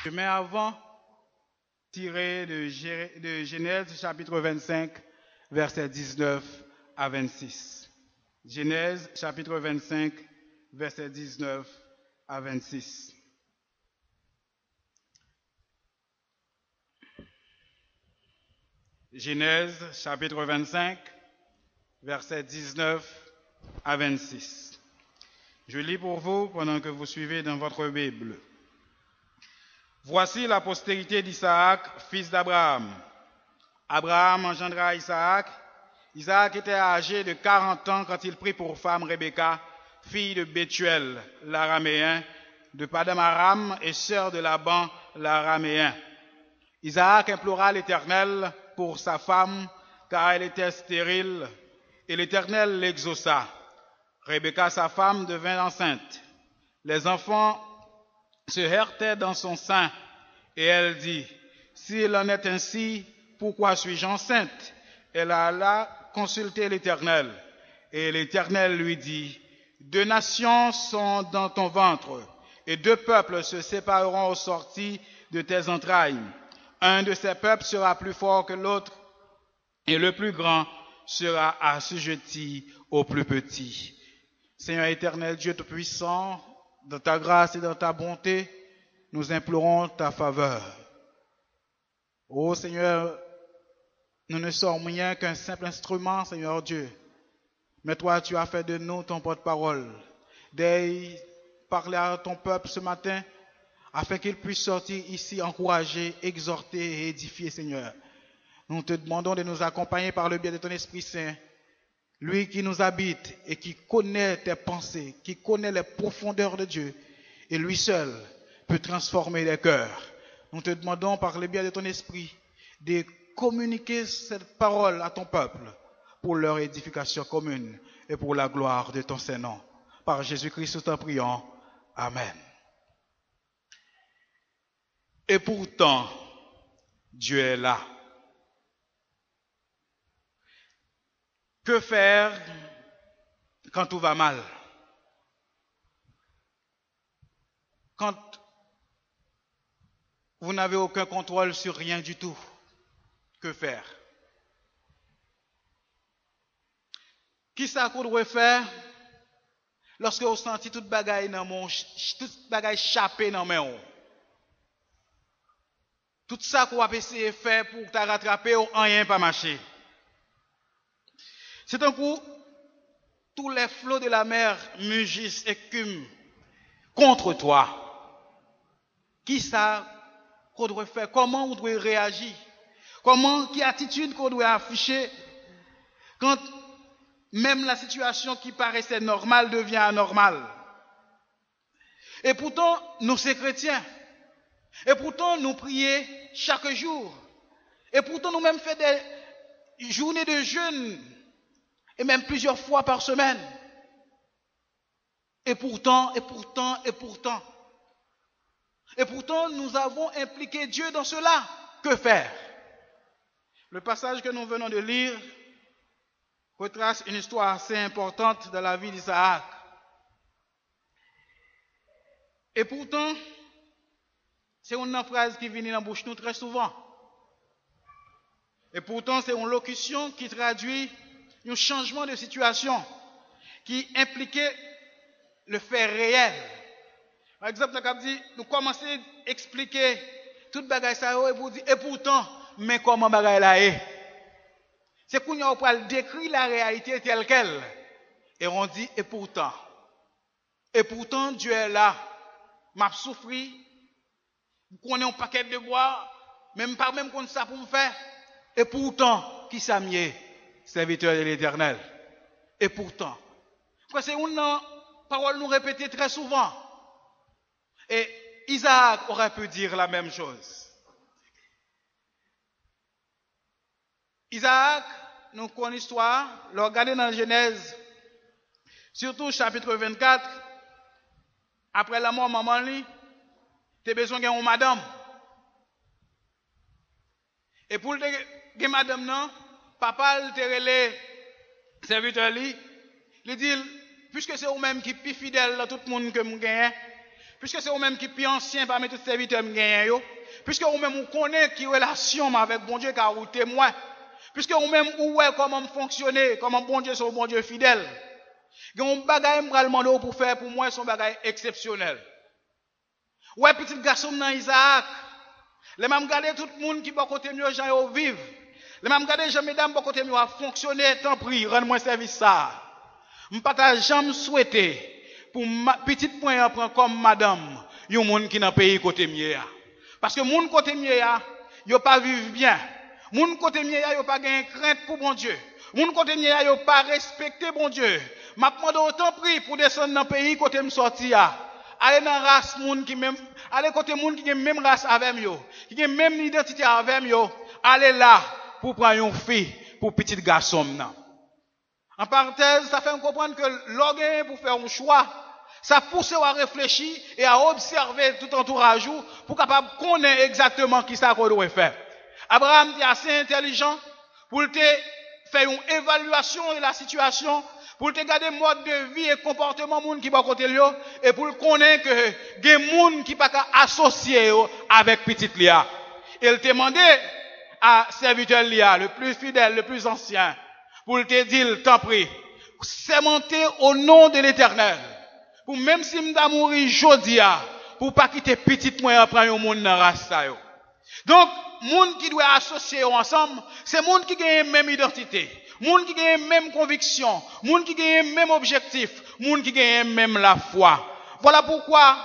Je mets avant tiré de Genèse chapitre 25, versets 19 à 26. Genèse chapitre 25, versets 19 à 26. Genèse chapitre 25, versets 19 à 26. Je lis pour vous pendant que vous suivez dans votre Bible. Voici la postérité d'Isaac, fils d'Abraham. Abraham engendra Isaac. Isaac était âgé de 40 ans quand il prit pour femme Rebecca, fille de Bethuel, l'araméen, de Padam Aram et sœur de Laban, l'araméen. Isaac implora l'Éternel pour sa femme, car elle était stérile, et l'Éternel l'exauça. Rebecca, sa femme, devint enceinte. Les enfants se heurtaient dans son sein, et elle dit, « S'il en est ainsi, pourquoi suis-je enceinte ?» Elle alla consulter l'Éternel, et l'Éternel lui dit, « 2 nations sont dans ton ventre, et 2 peuples se sépareront au sorti de tes entrailles. Un de ces peuples sera plus fort que l'autre, et le plus grand sera assujetti au plus petit. » Seigneur éternel, Dieu Tout-Puissant, dans ta grâce et dans ta bonté, nous implorons ta faveur. Ô Seigneur, nous ne sommes rien qu'un simple instrument, Seigneur Dieu. Mais toi, tu as fait de nous ton porte-parole. Dès parler à ton peuple ce matin, afin qu'il puisse sortir ici encourager, exhorter et édifier, Seigneur. Nous te demandons de nous accompagner par le biais de ton Esprit Saint, lui qui nous habite et qui connaît tes pensées, qui connaît les profondeurs de Dieu, et lui seul peut transformer les cœurs. Nous te demandons par le biais de ton Esprit de communiquer cette parole à ton peuple pour leur édification commune et pour la gloire de ton Saint-Nom. Par Jésus-Christ, nous t'en prions. Amen. Et pourtant, Dieu est là. Que faire quand tout va mal? Quand vous n'avez aucun contrôle sur rien du tout, que faire? Qui ça qu'on doit faire lorsque vous sentez toute bagaille dans mon, toute bagaille chapée dans mes mains? Tout ça qu'on va essayer de faire pour te rattraper ou rien pas marcher. C'est un coup, tous les flots de la mer mugissent et écument contre toi. Qui ça qu'on doit faire? Comment on doit réagir? Comment, quelle attitude qu'on doit afficher quand même la situation qui paraissait normale devient anormale? Et pourtant, nous sommes chrétiens. Et pourtant, nous prions chaque jour. Et pourtant, nous même faisons des journées de jeûne. Et même plusieurs fois par semaine. Et pourtant, nous avons impliqué Dieu dans cela. Que faire? Le passage que nous venons de lire retrace une histoire assez importante de la vie d'Isaac. Et pourtant, c'est une phrase qui vient dans la bouche nous très souvent. Et pourtant, c'est une locution qui traduit un changement de situation qui impliquait le fait réel. Par exemple, nous commençons à expliquer toute bagaille ça et vous dire et pourtant, mais comment bagaille là est? C'est qu'on a pas décrit la réalité telle qu'elle. Et on dit et pourtant Dieu est là. M'a souffri, qu'on ait un paquet de bois, même pas même qu'on ça pour me faire. Et pourtant, qui ça mieux? Serviteur de l'Éternel. Et pourtant, c'est une parole nous répétée très souvent. Et Isaac aurait pu dire la même chose. Isaac, nous connaissons l'histoire, le regardez dans Genèse, surtout chapitre 24, après la mort de maman, tu as besoin d'une madame. Et pour le madame, non, papa te relève serviteur lui, il dit puisque c'est vous-même qui est plus fidèle à tout le monde que vous gagnez, puisque c'est vous-même qui plus ancien parmi tous les serviteurs gagnants, puisque vous-même vous connaissez qui relation avec bon Dieu car vous témoin, puisque vous-même vous voyez comment fonctionner, comment bon Dieu sont bon Dieu fidèle. Il y a un bagage pour faire pour moi, son bagage exceptionnel. Ouais, petit garçon dans Isaac, les mêmes garder tout le monde qui va côté mieux, gens vivre. Les mêmes garder gens mesdames va côté mieux à fonctionner, tant pis, rends-moi service ça. Je ne peux pas jamais souhaiter pour petit point à prendre comme madame, il y a un monde qui dans pays côté mieux. Parce que monde côté mieux, il pas vivre bien. Monde côté mieux, il pas gagner crainte pour bon Dieu. Monde côté mieux, il pas respecter bon Dieu. M'a demandé autant prix pour descendre dans le pays côté me sortir. Aller dans race monde qui même aller côté monde qui a même race avec yo, qui a même identité avec yo, aller là pour prendre une fille pour petit garçon nan. En parenthèse, ça fait comprendre que l'orgueil pour faire un choix, ça pousse à réfléchir et à observer tout entourage pour capable connaître exactement qui ça qu'on doit faire. Abraham est assez intelligent pour te faire une évaluation de la situation, pour te garder mode de vie et comportement monde qui va côté lui et pour connaître que des monde qui pas associé avec petite Lia. Il te demandé à serviteur Lia, le plus fidèle, le plus ancien, pour te dire, t'en prie, sémenter au nom de l'Éternel. Pour même si m'da mourir jodia, pour pas quitter petite moi après un monde dans race ça yo. Donc, monde qui doit associer ensemble, c'est monde qui a même identité, monde qui a même conviction, monde qui a même objectif, monde qui a même la foi. Voilà pourquoi,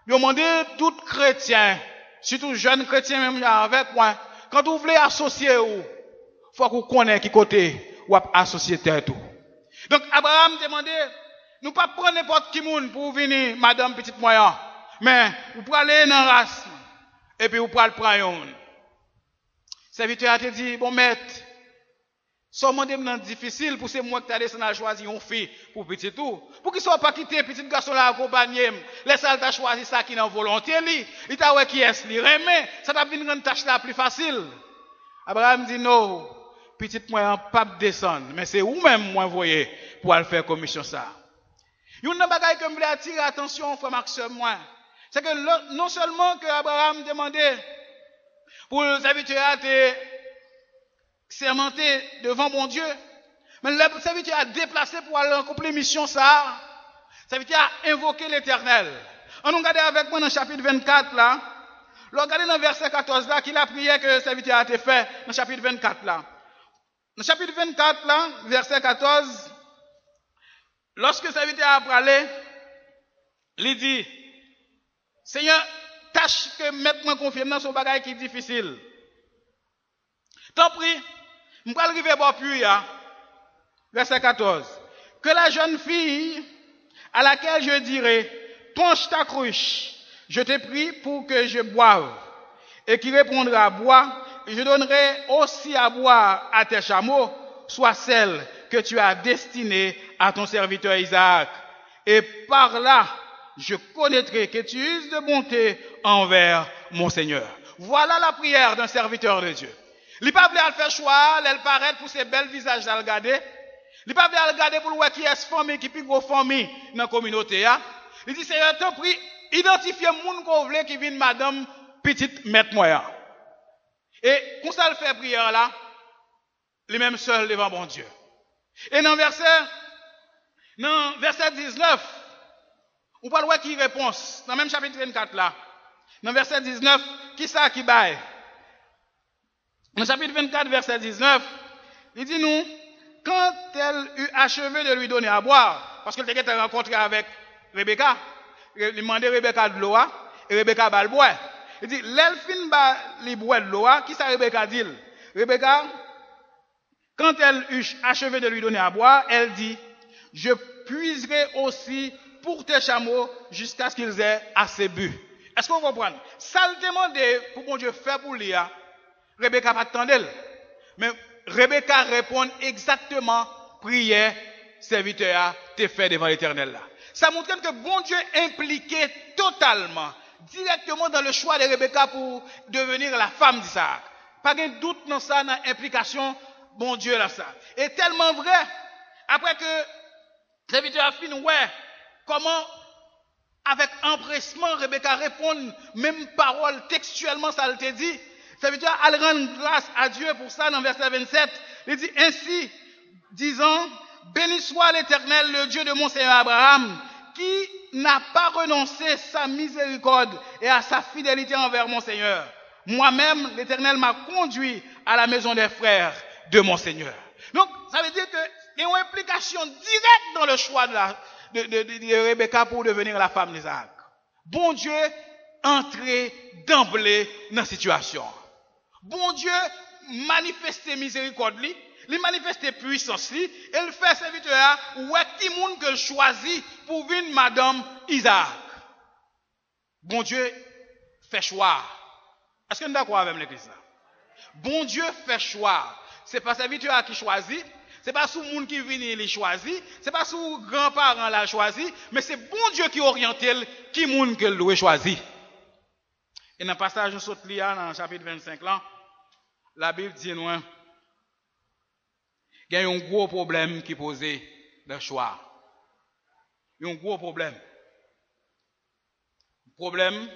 je demande tout chrétien, surtout jeune chrétien même avec moi, quand vous voulez associer vous, faut que vous connaissiez qui côté ou associer tout. Donc, Abraham demandait, nous pas prendre n'importe qui monde pour venir, madame petite moyen, mais vous pouvez aller dans la race, et puis vous pouvez le prendre. Serviteur a te dit, bon maître, ça m'a difficile pour ces mois que tu as descendu à choisir une fille pour petit tout. Pour qu'il ne soit pas quitté, petit garçon là accompagné, laisse elle t'a choisi ça qui est en volonté, il t'a ouais qui est, il remet, ça t'a vu une tâche là plus facile. Abraham dit non, petit moyen pas descendre, mais c'est vous-même moi voyez pour aller faire commission ça. Il y a une bagaille que je voulais attirer l'attention, frère Maxime, moi. C'est que non seulement que Abraham demandait pour les serviteurs à te sermenter devant mon Dieu, mais le serviteur a déplacé pour aller accomplir mission ça. Le serviteur a invoqué l'Éternel. On regarde avec moi dans le chapitre 24 là. Regardez dans le verset 14 là, qu'il a prié que le serviteur a été fait dans le chapitre 24 là. Dans le chapitre 24 là, verset 14, lorsque le serviteur a parlé, il dit, Seigneur, tâche que mettre moi confiance dans son bagage qui est difficile. Tant pis, je vais arriver à puis, verset 14. Que la jeune fille à laquelle je dirai, penche ta cruche, je te prie pour que je boive, et qui répondra, bois, et je donnerai aussi à boire à tes chameaux, soit celle que tu as destinée à ton serviteur Isaac. Et par là, je connaîtrai que tu uses de bonté envers mon Seigneur. Voilà la prière d'un serviteur de Dieu. Il n'a pas voulu faire choix, elle paraît pour ses belles visages à regarder. Il n'a pas voulu regarder pour le voir qui est famille, qui est plus grosse famille dans la communauté. Il dit, Seigneur, t'en prie, identifiez le monde qu'on veut qui vient madame petite maître moyen. Et quand ça le fait prière là, les mêmes seuls devant mon Dieu. Et dans verset 19, on parle de qui réponse, dans le même chapitre 24 là. Dans verset 19, qui ça qui baille? Dans le chapitre 24, verset 19, il dit nous, quand elle eut achevé de lui donner à boire, parce qu'elle était rencontrée avec Rebecca, il demandait Rebecca de l'eau, et Rebecca bat le bois. Il dit, l'elfine bat les bois de l'eau, qui ça Rebecca dit? Rebecca, quand elle eut achevé de lui donner à boire, elle dit, je puiserai aussi pour tes chameaux jusqu'à ce qu'ils aient assez bu. Est-ce que vous comprenez? Ça le demandait pour mon Dieu faire pour lui. Rebecca pas attendre. Mais Rebecca répond exactement, prière, serviteur, t'es fait devant l'Éternel là. Ça montre que bon Dieu impliqué totalement, directement dans le choix de Rebecca pour devenir la femme d'Isaac. Pas de doute dans ça, dans l'implication, bon Dieu là ça. Et tellement vrai, après que le serviteur a fini, ouais, comment Avec empressement, Rebecca répond, même parole textuellement, ça le dit. Ça veut dire, elle rend grâce à Dieu pour ça dans verset 27. Il dit, ainsi, disant, béni soit l'Éternel, le Dieu de mon Seigneur Abraham, qui n'a pas renoncé à sa miséricorde et à sa fidélité envers mon Seigneur. Moi-même, l'Éternel m'a conduit à la maison des frères de mon Seigneur. Donc, ça veut dire qu'il y a une implication directe dans le choix de Rebecca pour devenir la femme d'Isaac. Bon Dieu, entrer d'emblée dans la situation. Bon Dieu, manifester miséricorde, il manifeste puissance, et il fait serviteur, ouais, qui monde que choisit pour venir madame Isaac. Bon Dieu fait choix. Est-ce que nous sommes d'accord avec l'église là? Bon Dieu fait choix. C'est pas serviteur qui choisit, c'est pas sous monde qui vient il choisit, c'est pas sous grands-parents l'a choisi, mais c'est bon Dieu qui oriente qui monde que doit choisir. Et dans le passage de Sotlia, dans le chapitre 25 là, la Bible dit nous, il y a un gros problème qui posait le choix. Il y a un gros problème. Problème,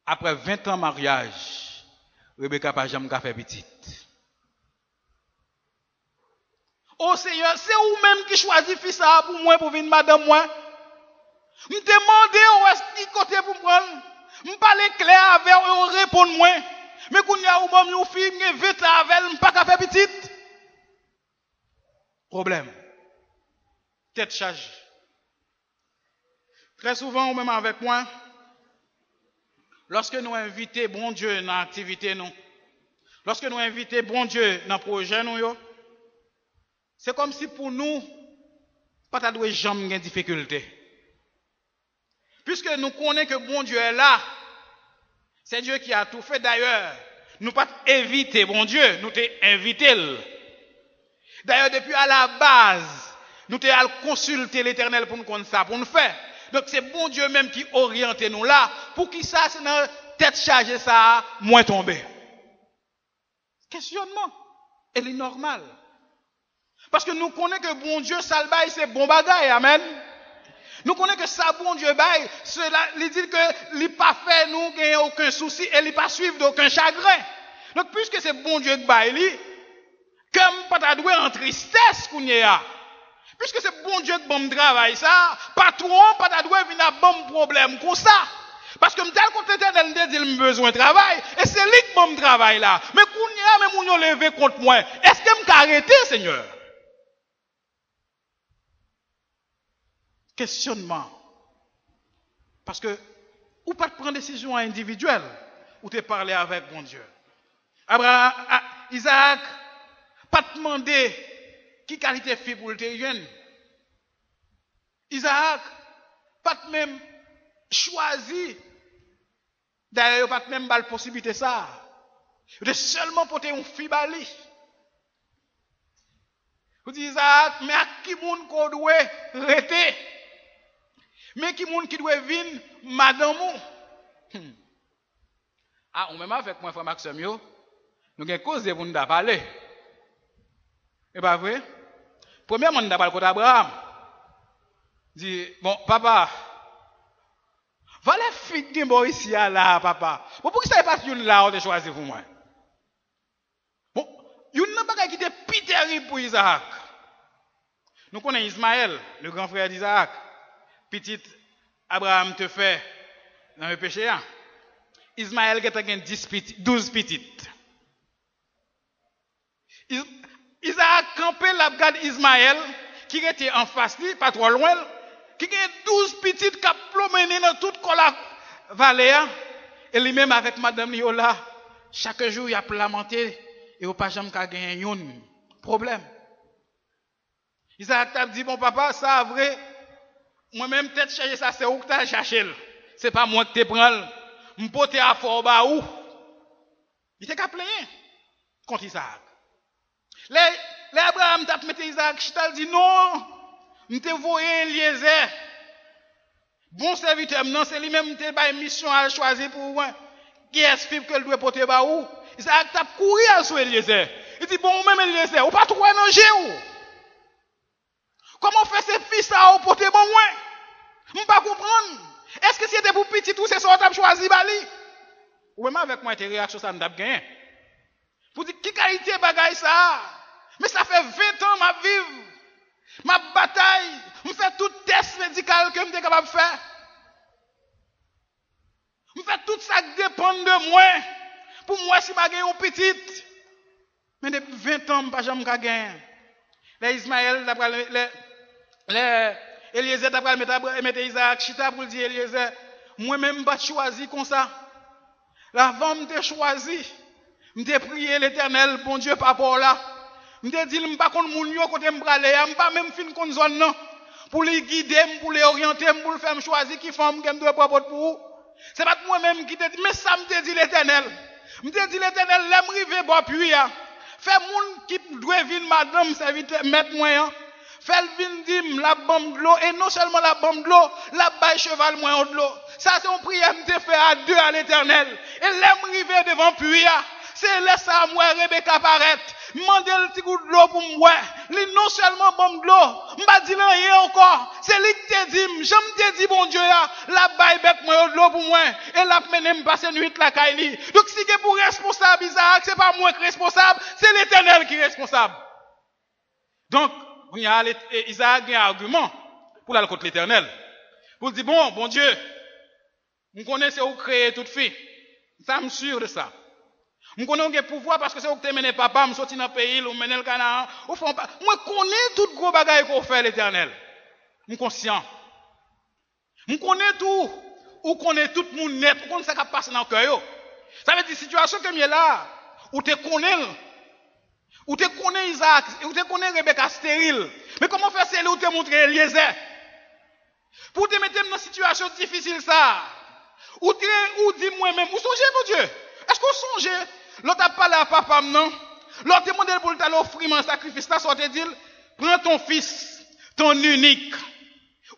après 20 ans de mariage, Rebecca n'a pas jamais fait petite. Oh Seigneur, c'est vous-même qui choisissez ça pour moi, pour venir madame moi. Me demandez où est-ce qu'il côté pour prendre. Me parler clair avec eux, répondre moi. Mais quand il y a ou même une fille qui vite avec elle, pas qu'à faire petite. Problème. Tête charge. Très souvent, ou même avec moi, lorsque nous invitons bon Dieu dans l'activité, lorsque nous invitons bon Dieu dans le projet, c'est comme si pour nous, pas de jamais de difficulté. Puisque nous connaissons que bon Dieu est là, c'est Dieu qui a tout fait d'ailleurs. Nous pas éviter bon Dieu, nous t'ai invité. D'ailleurs, depuis à la base, nous t'ai allé consulter l'Éternel pour nous connaître ça, pour nous faire. Donc c'est bon Dieu même qui oriente nous là, pour qui ça, c'est dans tête chargée ça, moins tombé. Questionnement. Elle est normale. Parce que nous connaissons que bon Dieu, ça le bail, c'est bon bagaille, amen. Nous connaissons que ça, bon Dieu bail, cela, il dit que il pas fait nous, qu'il n'y a aucun souci, et il pas suivre d'aucun chagrin. Donc, puisque c'est bon Dieu qui bail, comme pas doué en tristesse qu'on y a. Puisque c'est bon Dieu qui bon travail ça, patron, pas doué vient à bon problème comme ça. Parce que tel côté éternel dit il besoin de travail, et c'est lui qui bon travail là. Mais qu'on y a, même on y levé contre moi. Est-ce que me arrêter, Seigneur? Questionnement. Parce que, ou pas de prendre décision individuelle, ou te parler avec bon Dieu. Abraham, Isaac, pas demander qui qualité fille pour le jeune. Isaac, pas même choisi. D'ailleurs, pas même la possibilité ça. De seulement porter une fille bali. Vous dites Isaac, mais à qui moun qu'on doit rester? Mais qui moun qui doit venir, madame ou? Ah, on même avec moi, frère Maxime, nous avons causé pour nous parler. Et pas vrai? Premièrement, nous avons parlé contre Abraham. Dit, bon, papa, voilà la fille qui est ici, là, papa. Bon, pourquoi ça n'est pas une là, on a choisi pour moi? Bon, il y a une bagaille qui était plus terrible pour Isaac. Nous connaissons Ismaël, le grand frère d'Isaac. Petit Abraham te fait dans le péché. Ismaël qui a 12 petites. Isaac campé la garde Ismaël qui était en face, pas trop loin, qui a 12 petites qui a promené dans toute la vallée. Et lui-même avec madame Liola, chaque jour il a lamenté et il n'a pas jamais gagné un problème. Isaac a dit, bon papa, ça vrai, moi-même tête chercher ça, c'est où que tu as cherché. C'est pas moi qui te prends. Je peux te faire bas où. Il était qu'à plaindre contre Isaac. Les Abraham t'a mis Isaac, je t'ai dit non, je t'ai voyé Eliezer. Bon serviteur, non, c'est lui-même qui a une mission à choisir pour moi. Qui est-ce que doit porter bas où? Isaac t'a couru à sur Eliezer. Il dit, bon, même Eliezer, ou pas trop manger où? Comment faire ces fils à porter bon moins? Je ne pas comprendre. Est-ce que c'était pour petit tout, c'est ça que tu as choisi, Bali? Ou même avec moi, tes réactions, ça n'a pas gagné. Pour dire, qui qualité bagaille ça? Mais ça fait 20 ans, ma vie, ma bataille, je fais tout test médical que je suis capable de faire. Je fais tout ça qui dépend de moi. Pour moi, si je gagne une petite. Mais depuis 20 ans, je ne peux jamais gagner. Les Ismaël, les Eliezer, mettre Isaac, Chita pour dire Eliezer, moi-même, je ne pas choisi comme ça. Avant, je t'ai choisi. Je t'ai prié l'Éternel, bon Dieu, par rapport là. Je t'ai dit, je ne suis pas contre mon yo, côté m'bralé, je ne pas même fin contre zone non. Pour les guider, pour les orienter, pour le faire choisir qui femme que je dois pas pour vous. C'est pas moi-même qui te dit, mais ça me te dit l'Éternel. Me te dit l'Éternel, l'aime river bois puis fait moun qui doit venir madame serviteur mettre moyen. Fait vin dim la bombe de l'eau et non seulement la bombe de l'eau, la baille cheval moyen de l'eau. Ça c'est une prière me te fait à deux à l'Éternel. Et l'aime river devant puis c'est laisse à moi Rebecca apparaître. Mandez le petit coup de l'eau pour moi. Lui non seulement bombe de l'eau, m'a dit rien encore. C'est lui qui te dit, j'aime te dit bon Dieu la baille bec moi de l'eau pour moi et la mené me passer nuit la kaili. Donc si c'est pour responsable Isaac, c'est pas moi qui est responsable, c'est l'Éternel qui est responsable. Donc Isaac a un argument pour aller contre l'Éternel. Pour dire bon Dieu, on connaît c'est où créer toute fille. Ça me sûr de ça. Je connais le pouvoir parce que c'est où que tu mené papa, je sorti dans le pays, ou mené le Canaan. Moi, je connais tout gros bagaille qu'on fait l'Éternel. Je suis conscient. Je connais tout. Ou connais tout le monde net. Ou connais ça qui passe dans le cœur. Ça veut dire, situation que je suis là, où tu connais Isaac, où tu connais Rebecca stérile. Mais comment faire celle où tu montres Eliezer? Pour te mettre dans une situation difficile, ça. Ou dis moi-même, où songez, mon Dieu? Est-ce qu'on songe? L'autre a parlé à papa, non? L'autre demandé pour le offrir un sacrifice, là, soit dit, prends ton fils, ton unique.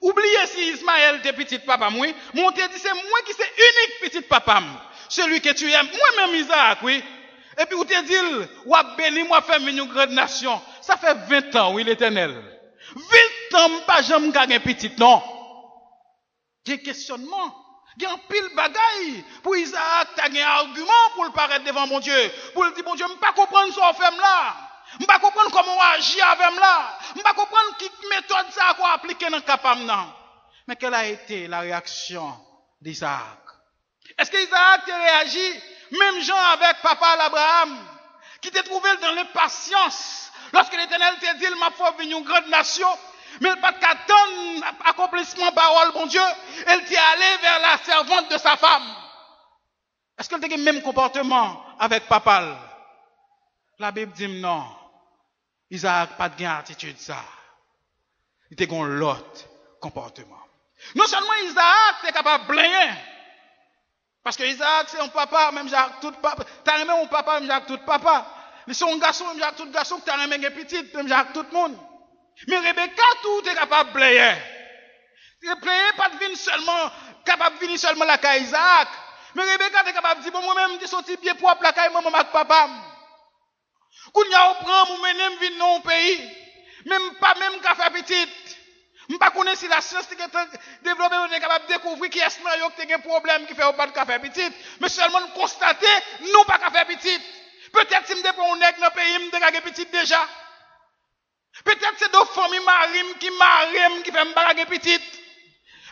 Oubliez si Ismaël t'es petit papa, moi. Mon te dit, c'est moi qui c'est unique petit papa. Celui que tu aimes. Moi-même, Isaac, oui. Et puis, ou te dit, ou a béni, moi, faire une grande nation. Ça fait 20 ans, oui, l'Éternel. 20 ans, pas jamais gagné petit, non. J'ai questionnement. Il y a un pile bagaille pour Isaac, tu as un argument pour le paraître devant mon Dieu. Pour le dire, bon Dieu, je ne peux pas comprendre ce qu'on fait là. Je ne peux pas comprendre comment on agit avec là. Je ne peux pas comprendre quelle méthode ça qu'on appliquer dans le capable là. Mais quelle a été la réaction d'Isaac? Est-ce qu'Isaac a réagi, même Jean avec papa l'Abraham, qui t'a trouvé dans l'impatience, lorsque l'Éternel t'a dit, il m'a fait venir une grande nation? Mais pas qu'attendre accomplissement parole, bon Dieu, elle t'est allée vers la servante de sa femme. Est-ce qu'elle a le même comportement avec papa? La Bible dit non. Isaac n'a pas de attitude ça. Il a l'autre comportement. Non seulement Isaac est capable de blayer, parce que Isaac c'est un papa, même Jacques tout papa. T'as aimé mon papa, même Jacques tout papa. Ils sont un garçon, même Jacques tout garçon, t'as aimé un petit, même Jacques tout le monde. Mais Rebecca, tout est capable de player. Player pas de venir seulement, capable de venir seulement la caille Isaac. Mais Rebecca est capable de dire, bon, moi-même, je suis sorti pied propre la caille, maman, avec papa. Quand il y a un prend, moi, même, venir dans un pays. Même pas même qu'à faire petite. Je ne sais pas si la science qui est développée, on est capable de découvrir qui est-ce qui a un problème qui fait pas de café petite. Mais seulement constater, nous pas café petite. Peut-être si je me prends un nègre dans le pays, je me petite déjà. Peut-être c'est deux familles marines qui marient, qui font une bagarre petite.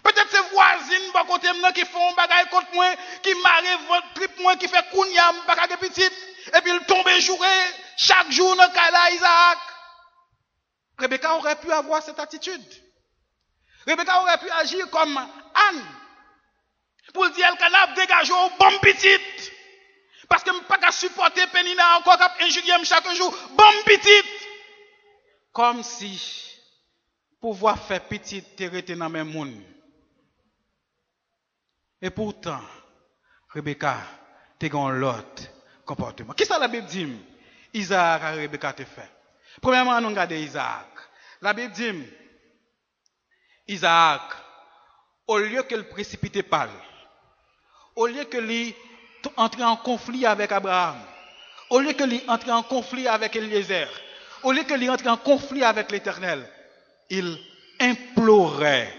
Peut-être c'est voisines, par côté qui font une bagarre contre moi, qui marient votre trip moi, qui fait kounya, une bagarre petite. Et puis il tombe jouer chaque jour dans le cas Isaac. Rebecca aurait pu avoir cette attitude. Rebecca aurait pu agir comme Anne. Pour dire, elle canap dégage au bon petite. Parce que je ne peux pas supporter Pénina encore, injurier chaque jour. Bon petite. Comme si pouvoir faire petite t'arrêter dans le même monde. Et pourtant, Rebecca, t'es dans l'autre comportement. Qu'est-ce que la Bible dit? Isaac et Rebecca te fait. Premièrement, nous regardons Isaac. La Bible dit, Isaac, au lieu qu'il précipite pas, au lieu qu'il entre en conflit avec Abraham, au lieu qu'il entre en conflit avec Eliezer, au lieu qu'il entre en conflit avec l'Éternel, il implorait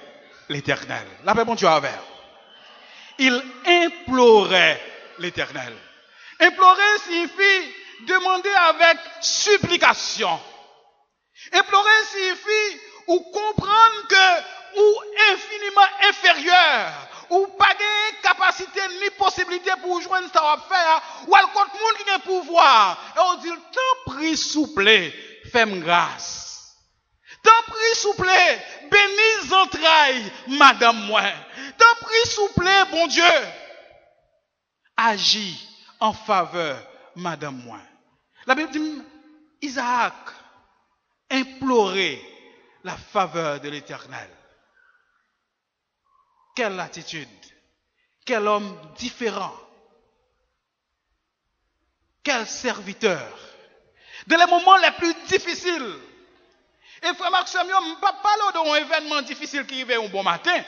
l'Éternel. La paix, bon Dieu, avec. Il implorait l'Éternel. Implorer signifie demander avec supplication. Implorer signifie ou comprendre que ou infiniment inférieur, ou pas de capacité ni possibilité pour joindre ça à faire, ou à contre monde qui a pouvoir. Et on dit, t'en prie, souple, fais-moi grâce. T'en prie, souple, bénis entrailles, madame moi. T'en prie, souple, bon Dieu, agis en faveur, madame moi. La Bible dit, Isaac implorait la faveur de l'Éternel. Quelle attitude, quel homme différent, quel serviteur. Dans les moments les plus difficiles, et frère Marc Samuel, je ne peux pas parler d'un événement difficile qui arrive un bon matin.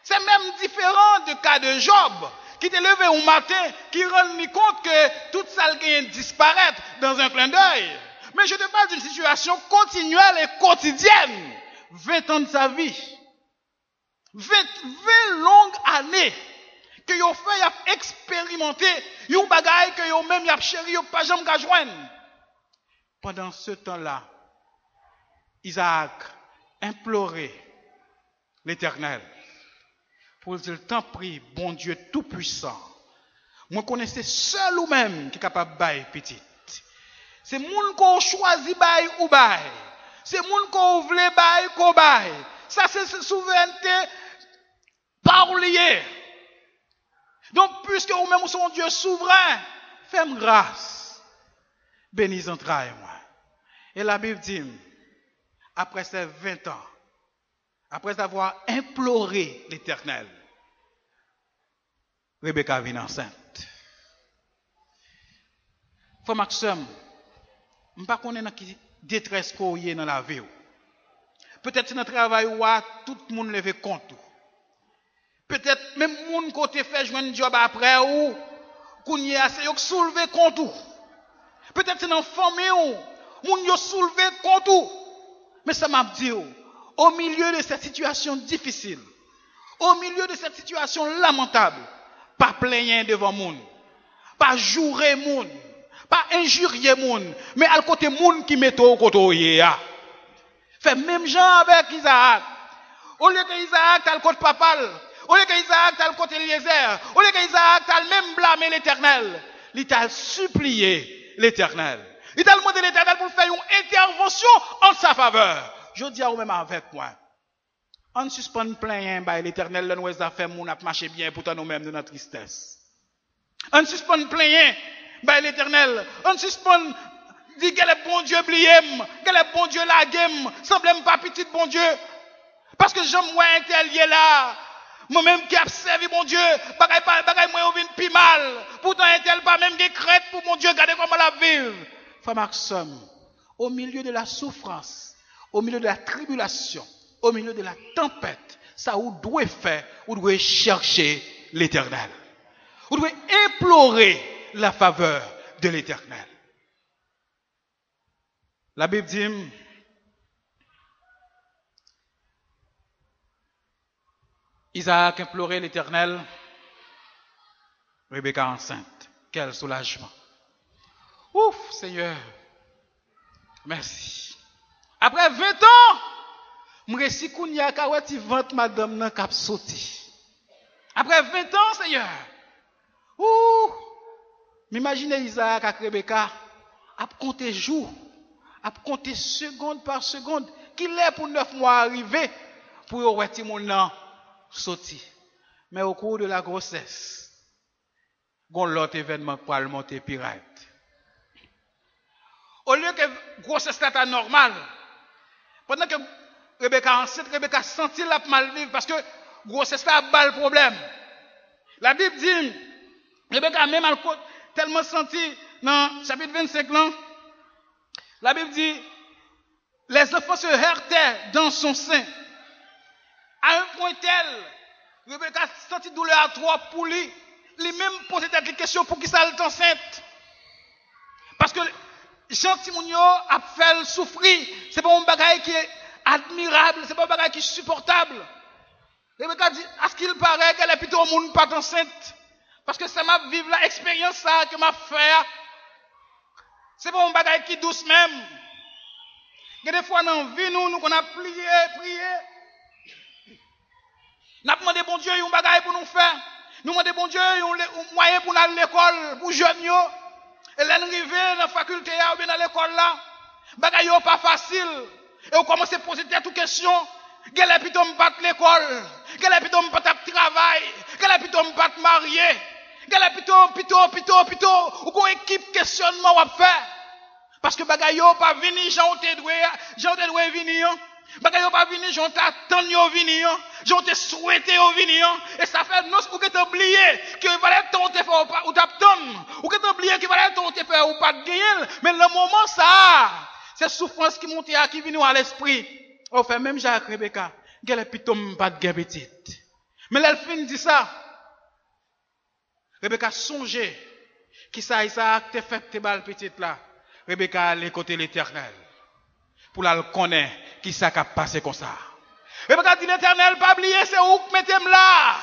C'est même différent du cas de Job, qui t'est levé un matin, qui rend compte que toute ça disparaît dans un clin d'œil. Mais je te parle d'une situation continuelle et quotidienne. 20 ans de sa vie. 20 longues années que yo fait y a expérimenté yon bagay que yo même y a chéri yo pas jamais joindre. Pendant ce temps-là, Isaac implorait l'Éternel pour dire t'en prie, bon Dieu tout puissant. Moi connaissez seul ou même qui est capable de bailler petit. C'est moun qu'on choisit bail ou bail. C'est moun qu'on vle bail qu'on bail. Ça c'est souveraineté par lié. Donc puisque vous même son Dieu souverain, fais-moi grâce. Bénis entrailles moi. Et la Bible dit, après ces 20 ans, après avoir imploré l'Éternel, Rebecca vient enceinte. Frère Maxime, je ne sais pas qu'on est dans qui détresse qu'on y est dans la vie. Peut-être que dans le travail, tout le monde lève compte. Peut-être même les gens qui fait jouer un job après ou qu'on y est assez soulevé compte. Peut-être que dans la famille, les gens soulevé compte. Mais ça m'a dit, au milieu de cette situation difficile, au milieu de cette situation lamentable, pas plaigner devant moun, pas jurer moun, pas injurier moun, mais à côté moun qui met au côté fait même gens avec Isaac. Au lieu que Isaac a le côté papal, au lieu que Isaac a le côté Eliezer, au lieu que Isaac a même blâmé l'Éternel, il t'a supplié l'Éternel. Il t'a demandé l'Éternel pour faire une intervention en sa faveur. Je dis à vous même avec moi. On suspend plein par l'Éternel, là nous avons fait mon a marché bien pourtant nous-mêmes de notre tristesse. On suspend plein par l'Éternel, on suspend dit quel est bon Dieu bliem, quel est bon Dieu la game, semble pas petit bon Dieu. Parce que j'aime moi intérieur là, moi-même qui a servi mon Dieu, bagay moi vinn pi mal. Pourtant intel pas même des crainte pour mon Dieu, regardez comment la vivre. Frère Maxime, au milieu de la souffrance, au milieu de la tribulation, au milieu de la tempête, ça vous doit faire, vous devez chercher l'Éternel. Vous devez implorer la faveur de l'Éternel. La Bible dit, Isaac implorait l'Éternel, Rebecca enceinte. Quel soulagement. Ouf, Seigneur. Merci. Après 20 ans, je réussis qu'on y a kawati 20 madame nan kap sauté. Après 20 ans, Seigneur. Ouh. M'imaginez Isaac avec Rebecca à compter jours, à compter seconde par seconde, qu'il est pour 9 mois arrivé pour y ti mon nan sauté. Mais au cours de la grossesse, gon l'autre événement pour le monter pirate. Au lieu que grossesse est normale, pendant que Rebecca enceinte, Rebecca sentit la mal vivre parce que grossesse a bas le problème. La Bible dit, Rebecca même tellement senti dans chapitre 25 là, la Bible dit, les enfants se heurtaient dans son sein. À un point tel, Rebecca sentit douleur à trois pour lui. Lui-même posait des questions pour qui ça est enceinte. Parce que Jean Timounio a fait souffrir. C'est pas un bagage qui est admirable, c'est pas un bagage qui est supportable. Rebecca dit, à ce qu'il paraît qu'elle est plutôt au monde pas enceinte. Parce que ça m'a vécu l'expérience ça que m'a fait. C'est pas un bagage qui douce même. Il y a des fois dans la vie, nous qu'on a prié. Nous avons demandé bon Dieu un bagage pour nous faire. Nous demandons bon Dieu un moyen pour aller à l'école, pour jeunes. Et là, nous arrivons dans la faculté ou bien dans l'école là. Bagage n'est pas facile. Et on commence à poser des questions. Quel est plutôt pas l'école? Quel est plutôt pas travail? Quel est plutôt pas marié? Quel est plutôt ou qu'on équipe questionnement à faire? Parce que bagay yo pas vini, j'en te doué vini. Bagay yo pas vini, j'en t'attend yo vini. J'en te souhaité yo vini. Et ça fait nous ou que t'oublier que valait ton te faire ou t'attendre. Ou que t'oublier que valait ton te faire ou pas gagner. Mais le moment ça, c'est souffrance qui monte à qui vient à l'esprit. On fait même Jacques Rebecca, qu'elle est plutôt pas de petite. Mais l'elfine dit ça. Rebecca songeait qui ça Isaac te fait tes balles petites là. Rebecca allait côté l'Éternel pour la connaître qui ça a passé comme ça. Rebecca dit l'Éternel, pas oublier c'est où que mettez là.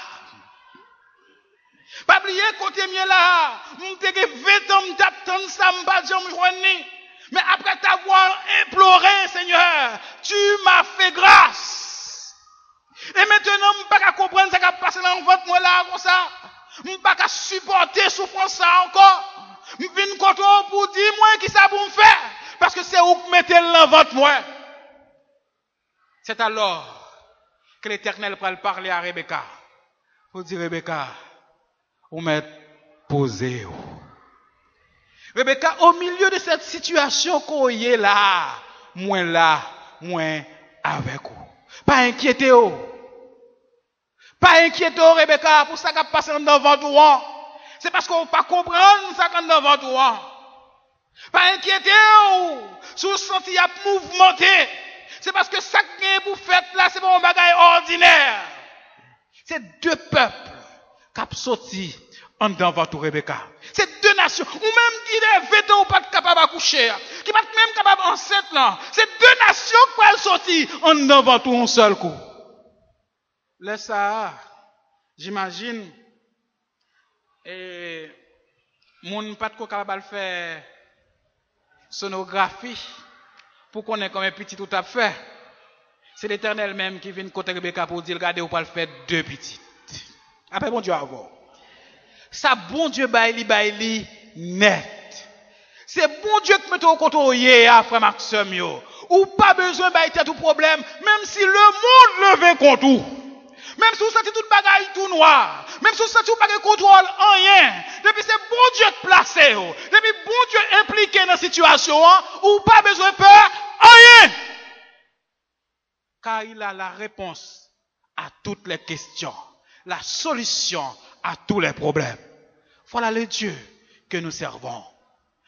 Pas oublier côté mien là. M'te que 20 ans m'attendre ça m'pas jamais joindre. Mais après t'avoir imploré, Seigneur, tu m'as fait grâce. Et maintenant, je ne peux pas comprendre ce qui a passé dans votre moi là, comme ça. Je ne peux pas supporter souffrance ça encore. Je viens contre pour dire moi qui ça pour me faire. Parce que c'est où que mettez dans votre moi. C'est alors que l'Éternel va parler à Rebecca. Pour dire, Rebecca, vous m'êtes posé. Rebecca, au milieu de cette situation qu'on y est là, moi avec vous. Pas inquiétez vous. Pas inquiétez vous, Rebecca, pour ça qui a passé dans votre roi. C'est parce qu'on ne peut pas comprendre ça qui est dans votre roi. Pas inquiétez vous. Si vous sentez à mouvementé, c'est parce que ça que vous faites là, c'est pas un bagage ordinaire. C'est deux peuples qui ont sorti en dans votre Rebecca. C'est deux nations, ou même qui est 20 ans ou pas capable d'accoucher, qui pas même capable enceinte là. C'est deux nations qui ont sorti en dans votre un seul coup. Laisse ça, j'imagine, et mon pas capable de faire sonographie pour qu'on ait comme un petit tout à fait. C'est l'Éternel même qui vient côté Rebecca pour dire regardez ou pas le faire deux petites. Après bon Dieu avant. Ça bon Dieu baili net. C'est bon Dieu qui met au contrôle frère Maxime yo. Ou pas besoin bailler tout problème même si le monde levé contre vous. Même si vous sentez tout bagaille tout noir, même si vous sentez tout bagaille contrôle rien. Depuis c'est bon Dieu placé depuis bon Dieu impliqué dans la situation ou pas besoin peur rien. Car il a la réponse à toutes les questions, la solution à tous les problèmes. Voilà le Dieu que nous servons.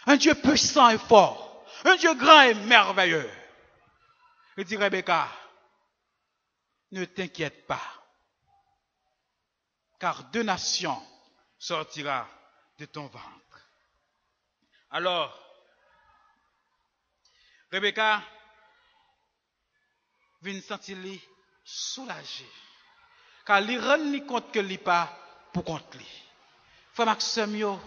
Un Dieu puissant et fort. Un Dieu grand et merveilleux. Il dit Rebecca, ne t'inquiète pas. Car deux nations sortira de ton ventre. Alors, Rebecca vient sentir soulagée. Car il rend compte que il pas pour compte lui. Frère Maxime,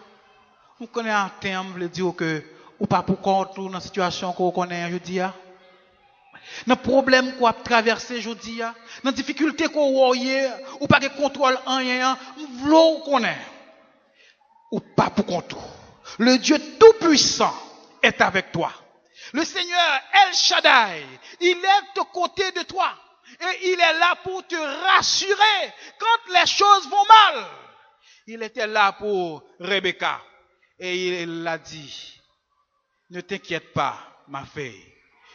vous connaissez un terme, veut dire que ou pas pour compte dans la situation qu'on connaît aujourd'hui. Dans le problème qu'on a traversé aujourd'hui, dans la difficulté qu'on a eu, ou pas de contrôle en rien, vous connaissez. Ou pas pour compte. Le Dieu Tout-Puissant est avec toi. Le Seigneur El Shaddai, il est à côté de toi. Et il est là pour te rassurer quand les choses vont mal. Il était là pour Rebecca. Et il l'a dit, ne t'inquiète pas, ma fille.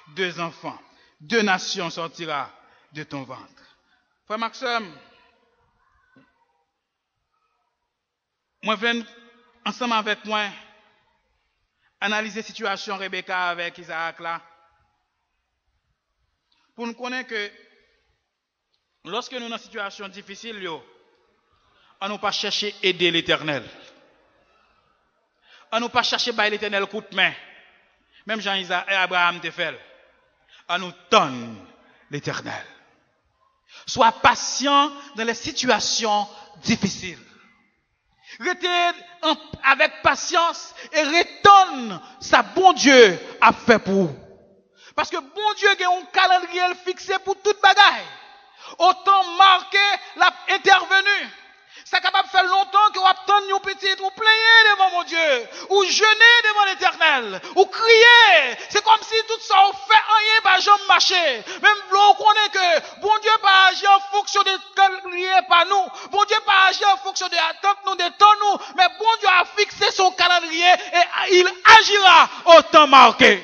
Deux enfants, deux nations sortira de ton ventre. Frère Maxime, moi viens ensemble avec moi analyser la situation Rebecca avec Isaac là. Pour nous connaître que lorsque nous sommes dans une situation difficile, on ne pas chercher à aider l'Éternel. On ne pas chercher à l'Éternel coup de main. Même Jean-Isaac et Abraham te fait. On nous donne l'Éternel. Sois patient dans les situations difficiles. Restez avec patience et retourne ça bon Dieu a fait pour vous. Parce que bon Dieu a un calendrier fixé pour toute bagaille. Autant marqué, l'a intervenu. C'est capable de faire longtemps que vous attendez une petite, ou plaignez devant mon Dieu, ou jeûnez devant l'Éternel, ou criez. C'est comme si tout ça on fait rien, pas jamais marcher. Même l'on connaît que bon Dieu pas agir en fonction de calendrier par nous. Bon Dieu pas agir en fonction de attente nous, de temps nous. Mais bon Dieu a fixé son calendrier et il agira au temps marqué.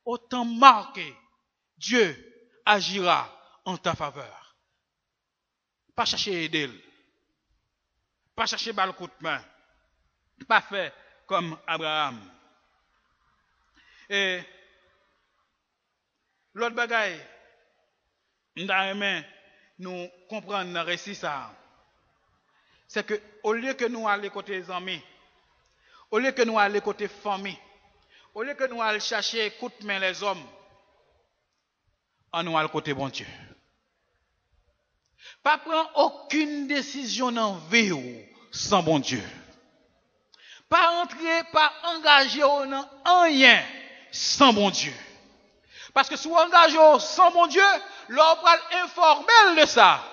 Au temps marqué, Dieu agira en ta faveur. Pas chercher aider. Pas chercher bal coup de main. Pas fait comme Abraham. Et l'autre bagaille, nous comprendre dans le récit ça, c'est que au lieu que nous aller côté les amis, au lieu que nous aller côté famille, au lieu que nous aller chercher coup de main les hommes, on nous aller côté bon Dieu. Pas prendre aucune décision dans la vie sans bon Dieu. Pas entrer, pas engager dans rien sans bon Dieu. Parce que si vous engagez sans bon Dieu, l'on va informel de ça.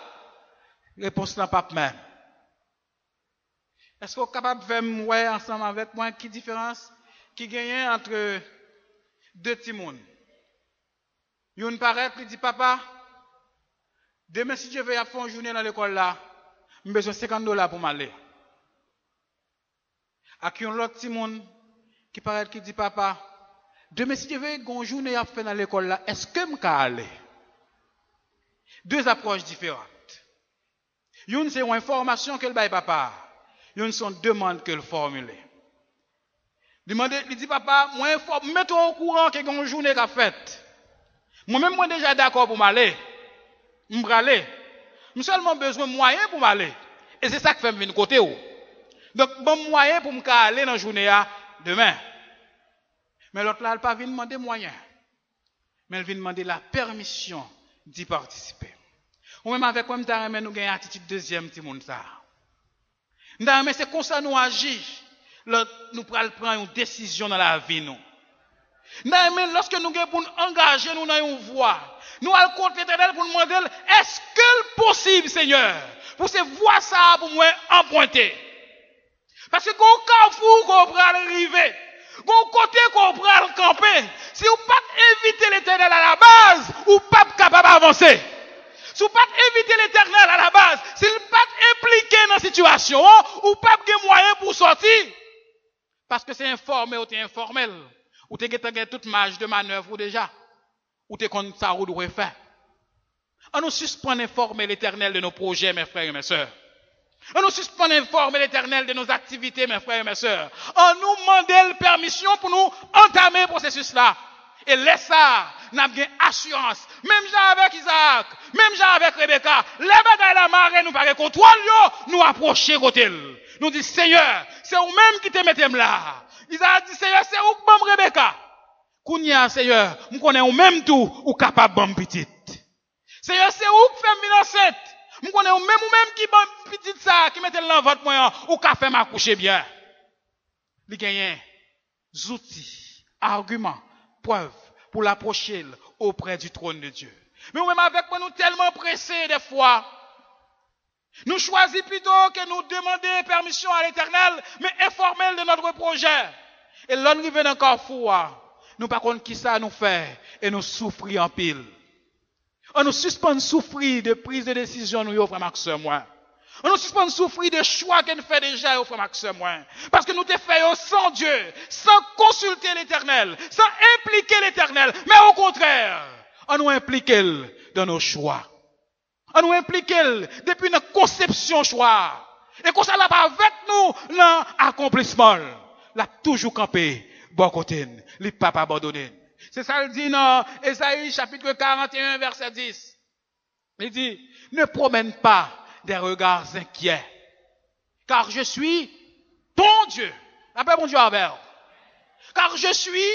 Réponse n'a pas même. Est-ce que vous êtes capable de faire ouais, ensemble avec moi qui différence qui gagne entre deux petits mondes? Une paraît qui dit papa, demain si je vais faire une journée dans l'école là, j'ai besoin de $50 pour m'aller. À qui un autre petit monde qui paraît qui dit papa, demain si je vais une journée à faire dans l'école là, est-ce que je peux aller? Deux approches différentes. Une c'est une information que le bail papa, une sont demandes que le formule. Il dit papa, moi mets-toi au courant qu'il y a une journée qu'a faite. Moi-même moi déjà d'accord pour m'aller. M'aller. J'ai seulement besoin de moyens pour m'aller. Et c'est ça qui fait me venir côté où. Donc bon moyen pour m'aller dans la journée demain. Mais l'autre là, elle pas vient demander moyens. Mais elle vient demander la permission d'y participer. Ou même avec moi, nous avons une attitude deuxième petit monde ça. Mais c'est comme ça nous agissons. Nous prenons une décision dans la vie nous. Mais lorsque nous pour nous engager nous dans une voie, nous allons contre l'Éternel pour nous demander est-ce que c'est possible Seigneur pour ces voies ça pour moi emprunter. Parce que quand carrefour qu'on prend arriver, quand côté qu'on prend camper, si vous pas inviter l'Éternel à la base, ou pas capable d'avancer. Si vous pas inviter l'Éternel à la base, si vous pas impliqué dans la situation, ou pas de moyen pour sortir, parce que c'est informel ou c'est informel, ou tu as toute marge de manœuvre déjà, ou tu es contre ça ou doit faire. On nous suspend d'informer l'Éternel de nos projets, mes frères et mes sœurs. On nous suspend d'informer l'Éternel de nos activités, mes frères et mes sœurs. On nous demande la permission pour nous entamer le processus-là. Et laisse ça, nous avons une assurance. Même gens avec Isaac, même gens avec Rebecca, les bagailles la marée, nous pas contrôle, nous approcher côté. Nous disons, Seigneur, c'est vous-même qui te mettez là. Isaac dit, Seigneur, c'est vous qui Rebecca. Kounia, Seigneur, nous connaissons même tout, ou capable de petite. Seigneur, c'est vous qui faites une enceinte. Nous connaissons même ou qui bon petite ça, qui mettez dans votre moyen, ou qui fait m'accoucher bien. Il y a des outils, arguments, preuves pour l'approcher auprès du trône de Dieu. Mais même avec moi, nous tellement pressés des fois. Nous choisissons plutôt que nous demander permission à l'Éternel, mais informel de notre projet. Et là, nous arrivons dans le carrefour. Nous par contre qui ça nous fait et nous souffrir en pile. On nous suspend de souffrir de prise de décision nous frère Max moi. On nous suspend de souffrir de choix qu'on fait déjà frère Max moi. Parce que nous te faisons sans Dieu, sans consulter l'Éternel, sans impliquer l'Éternel, mais au contraire, on nous implique dans nos choix. On nous implique depuis notre conception choix. Et qu'on ça là pas avec nous dans l'accomplissement. Là toujours campé, bon côté, les papas abandonnés. C'est ça qu'il dit dans Ésaïe chapitre 41 verset 10. Il dit, ne promène pas des regards inquiets, car je suis ton Dieu. Appelle mon Dieu Albert. Car je suis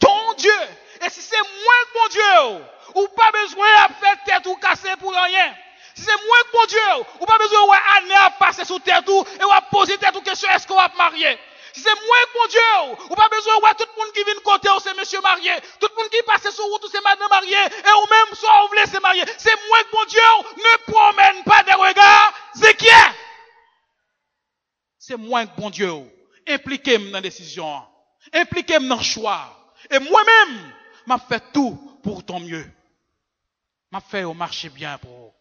ton Dieu. Et si c'est moi mon Dieu, Ou pas besoin de faire tête ou casser pour rien. Si c'est moins que bon Dieu, ou pas besoin de année à passer sous tête ou et à poser tête ou question est-ce qu'on va marier. Si c'est moins que bon Dieu, ou pas besoin de tout le monde qui vient de côté ou c'est monsieur marié, tout le monde qui passe sur route ou c'est madame mariée, et ou même soit on voulait se marier. C'est moins que bon Dieu, ne promène pas des regards, c'est qui est? C'est moins que bon Dieu. Impliquez-moi dans la décision. Impliquez-moi dans le choix. Et moi-même, m'a fait tout pour ton mieux. M'a fait marcher bien pour vous.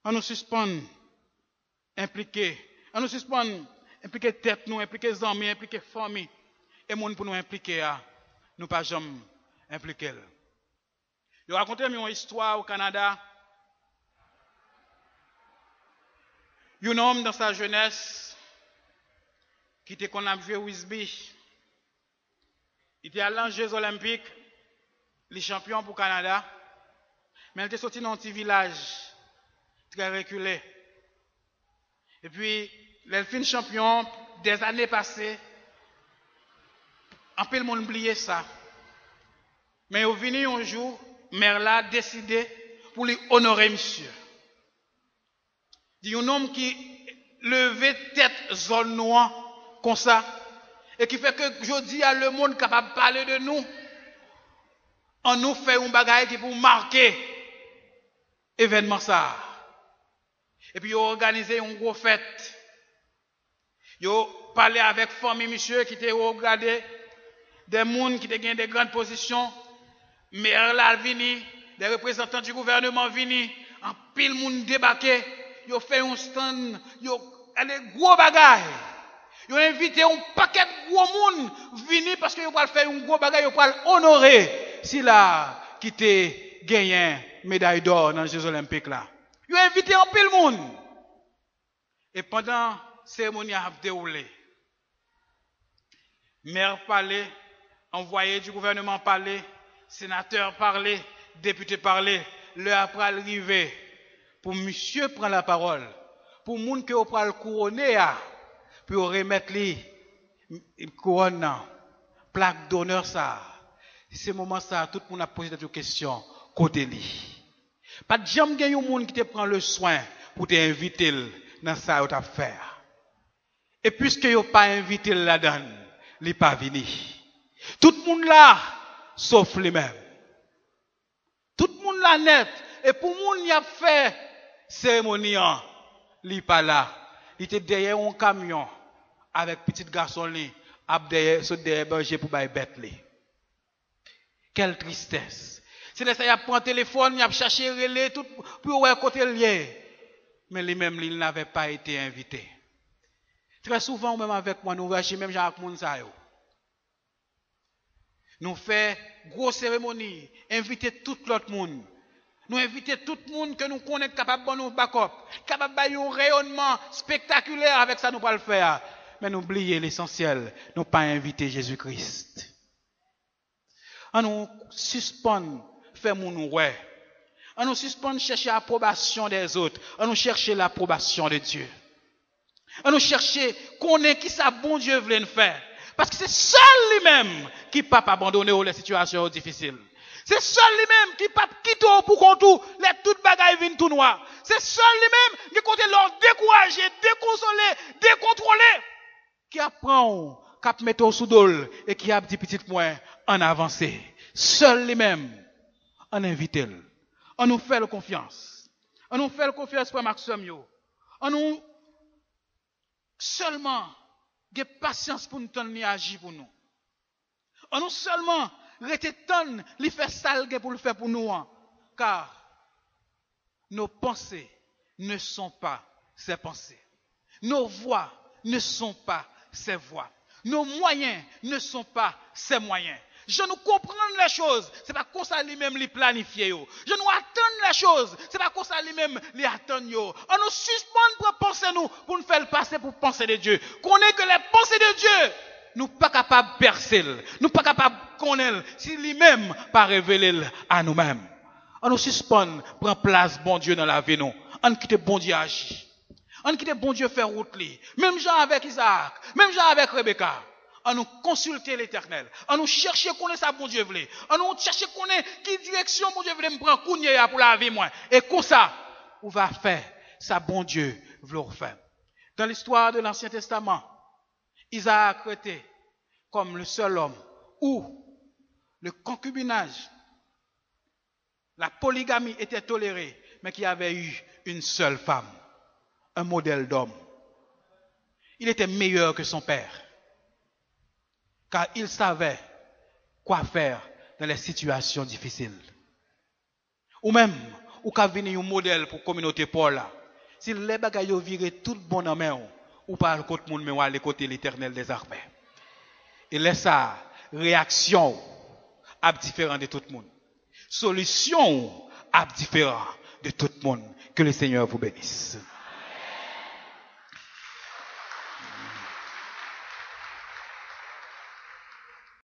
On nous suspend, impliquer. On nous suspend, impliquer tête nous, impliquer les amis, impliquer famille. Et monde pour nous impliquer, nous pas jamais impliquer. Je vais raconter une histoire au Canada. Un homme dans sa jeunesse, qui était qu'on a joué au Wisby, il était allé aux Jeux Olympiques, les champions pour le Canada, mais il était sorti dans un petit village, très reculé. Et puis, il fin champion, des années passées, un peu le monde oublié ça. Mais il est venu un jour, mère là décidé pour lui honorer monsieur. Il y a un homme qui levait tête zone noire comme ça et qui fait que je dis à le monde capable de parler de nous. On nous fait un bagage qui pour marquer événement ça. Et puis, ils ont organisé une grosse fête. Ils ont parlé avec famille, monsieur, qui étaient regardé des gens qui étaient des grandes positions. Maire là vini, des représentants du gouvernement vini, en pile monde débarqué. Ils ont fait un stand, ils ont des gros bagages. Ils ont invité un paquet de gros monde venir parce qu'ils vont faire un gros bagage, ils vont honorer si là qui était gagné médaille d'or dans les Jeux Olympiques là. Ils ont invité un pile monde. Et pendant la cérémonie a déroulé, maire parlait, envoyé du gouvernement parlait, sénateur parlait, député parlait, l'heure après arrivé pour monsieur prendre la parole, pour monde que on le couronner pour remettre les couronne plaque d'honneur ça. C'est moment ça tout le monde a posé des questions côté lui. Pas de jamais gagner un monde qui te prend le soin pour t'inviter dans ça ou faire. Et puisque yo pas invité là-dedans, il pas venu. Tout le monde là sauf lui-même. Tout le monde là net et pour monde y a fait cérémonie il pas là. Il était derrière un camion avec petit garçon li derrière berger pour bailler bête li. Quelle tristesse. C'est là ça y a prend téléphone, il a cherché relais tout pour ouais côté lié. Mais lui-même il n'avait pas été invité. Très souvent même avec moi nous voyons même Jacques Mounsa yo. Nous fait grosse cérémonie, inviter tout l'autre monde. Nous inviter tout le monde que nous connaissons capable de nous backup, capable de un rayonnement spectaculaire avec ça nous pas le faire. Mais nous oublions l'essentiel, nous pas inviter Jésus-Christ. On nous suspend faire mon ouais. On nous suspend chercher l'approbation des autres, on nous chercher l'approbation de Dieu. On nous chercher connaître qui ça bon Dieu veut nous faire. Parce que c'est seul lui-même qui ne peut pas abandonner les situations difficiles. C'est seul lui-même qui ne peut pas quitter pour qu'on tout, les toutes bagailles viennent tout noir. C'est seul lui-même qui compte leur décourager, déconsoler, décontrôler, qui apprend, qui met au sous-dol et qui a dit petit point en avancée. Seul lui-même, on invite. On nous fait confiance. On nous fait confiance pour Maxime. On nous seulement de patience pour nous tenir agir pour nous. On nous seulement rester tonne, lui faire ça pour le faire pour nous. Car nos pensées ne sont pas ses pensées. Nos voix ne sont pas ses voix. Nos moyens ne sont pas ses moyens. Je nous comprends les choses, c'est pas comme ça lui-même les planifier. Je nous attends les choses, c'est pas comme ça lui-même les attendre. On nous suspend pour penser nous, pour nous faire passer pour penser de Dieu. Connaît que les pensées de Dieu, nous pas capables de percer, nous pas capables de connaître si lui-même pas révéler à nous-mêmes. On nous suspend, prend place bon Dieu dans la vie nous. On quitte bon Dieu agir. On quitte bon Dieu faire route li. Même Jean avec Isaac, même Jean avec Rebecca. On nous consulter l'Éternel. On nous chercher qu'on est ça bon Dieu voulait. On nous chercher qu'on est qui direction bon Dieu voulait me prendre cougner pour la vie moi. Et comme ça, on va faire ça bon Dieu voulait faire. Dans l'histoire de l'Ancien Testament, Isaac était comme le seul homme où le concubinage, la polygamie était tolérée, mais qui avait eu une seule femme, un modèle d'homme. Il était meilleur que son père, car il savait quoi faire dans les situations difficiles. Ou même, ou qu'a venir un modèle pour la communauté Paul là. Si les bagailles virent tout bon en main, ou pas le côté monde mais ou aller côté l'Éternel des armées. Et laisse ça réaction à différent de tout le monde. Solution à différent de tout le monde. Que le Seigneur vous bénisse.